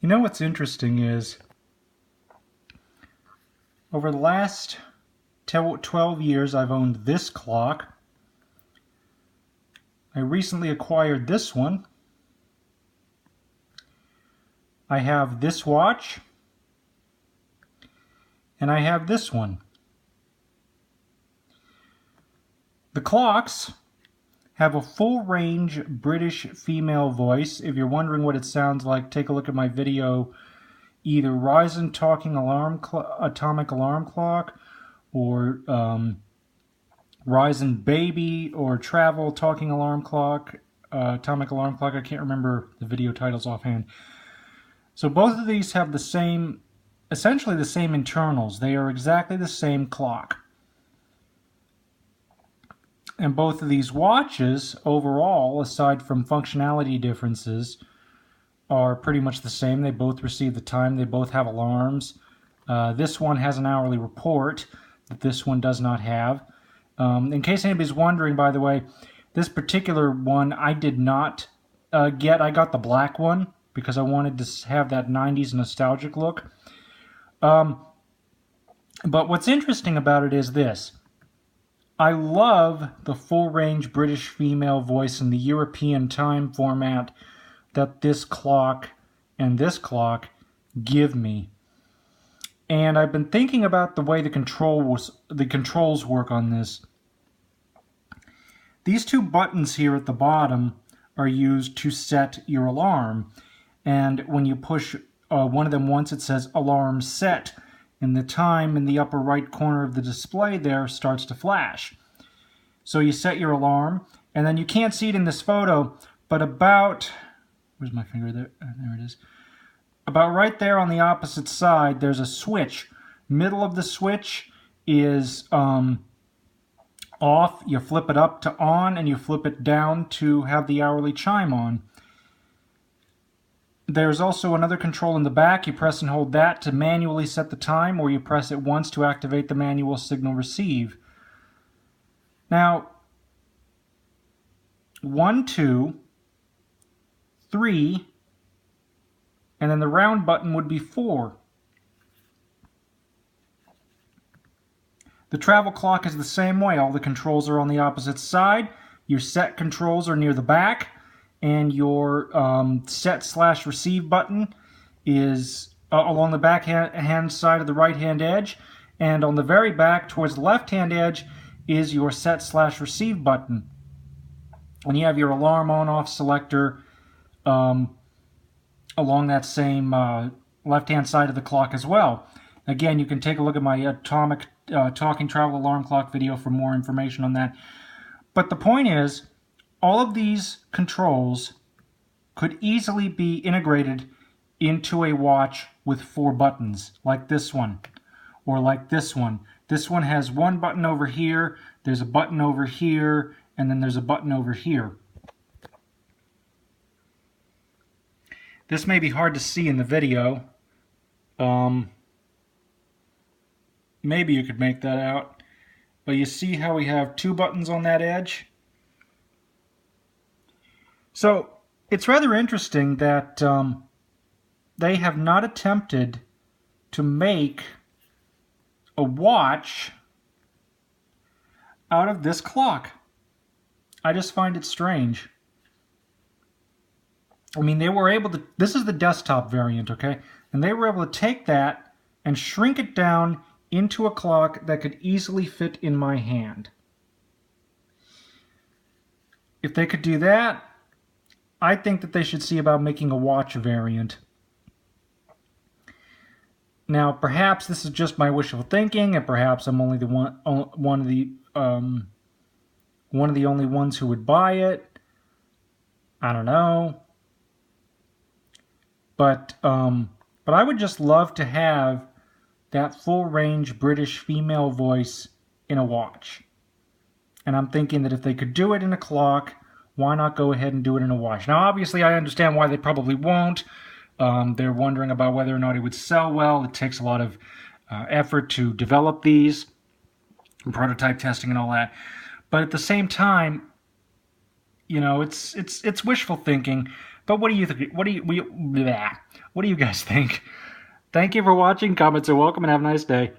You know what's interesting is, over the last 12 years I've owned this clock. I recently acquired this one. I have this watch, and I have this one. The clocks have a full range British female voice. If you're wondering what it sounds like, take a look at my video, either Reizen Talking Atomic Alarm Clock, or Reizen Baby, or Travel Talking Alarm Clock, Atomic Alarm Clock. I can't remember the video titles offhand. So both of these have the same, essentially the same internals. They are exactly the same clock. And both of these watches, overall, aside from functionality differences, are pretty much the same. They both receive the time. They both have alarms. This one has an hourly report that this one does not have. In case anybody's wondering, by the way, this particular one I did not get. I got the black one because I wanted to have that 90s nostalgic look. But what's interesting about it is this. I love the full-range British female voice in the European time format that this clock and this clock give me. And I've been thinking about the way the controls work on this. These two buttons here at the bottom are used to set your alarm. And when you push one of them once, it says alarm set, and the time in the upper right corner of the display there starts to flash. So you set your alarm, and then you can't see it in this photo, but about, where's my finger there? There it is. About right there on the opposite side, there's a switch. Middle of the switch is off. You flip it up to on, and you flip it down to have the hourly chime on. There's also another control in the back. You press and hold that to manually set the time, or you press it once to activate the manual signal receive. Now, 1, 2, 3, and then the round button would be 4. The travel clock is the same way. All the controls are on the opposite side. Your set controls are near the back, and your set/receive button is along the back hand side of the right hand edge, and on the very back towards the left hand edge is your set/receive button. And you have your alarm on-off selector along that same left-hand side of the clock as well. Again, you can take a look at my Atomic Talking Travel Alarm Clock video for more information on that. But the point is, all of these controls could easily be integrated into a watch with 4 buttons, like this one, or like this one. This one has one button over here, there's a button over here, and then there's a button over here. This may be hard to see in the video. Maybe you could make that out. But you see how we have 2 buttons on that edge? So it's rather interesting that they have not attempted to make a watch out of this clock. I just find it strange. I mean, they were able to, this is the desktop variant, okay? And they were able to take that and shrink it down into a clock that could easily fit in my hand. If they could do that, I think that they should see about making a watch variant. Now, perhaps this is just my wishful thinking, and perhaps I'm only the one of the only ones who would buy it. I don't know. But I would just love to have that full-range British female voice in a watch. And I'm thinking that if they could do it in a clock, why not go ahead and do it in a watch? Now, obviously, I understand why they probably won't. They're wondering about whether or not it would sell well. It takes a lot of effort to develop these, and prototype testing and all that. But at the same time, you know, it's wishful thinking. But what do you think? What do you guys think? Thank you for watching. Comments are welcome, and have a nice day.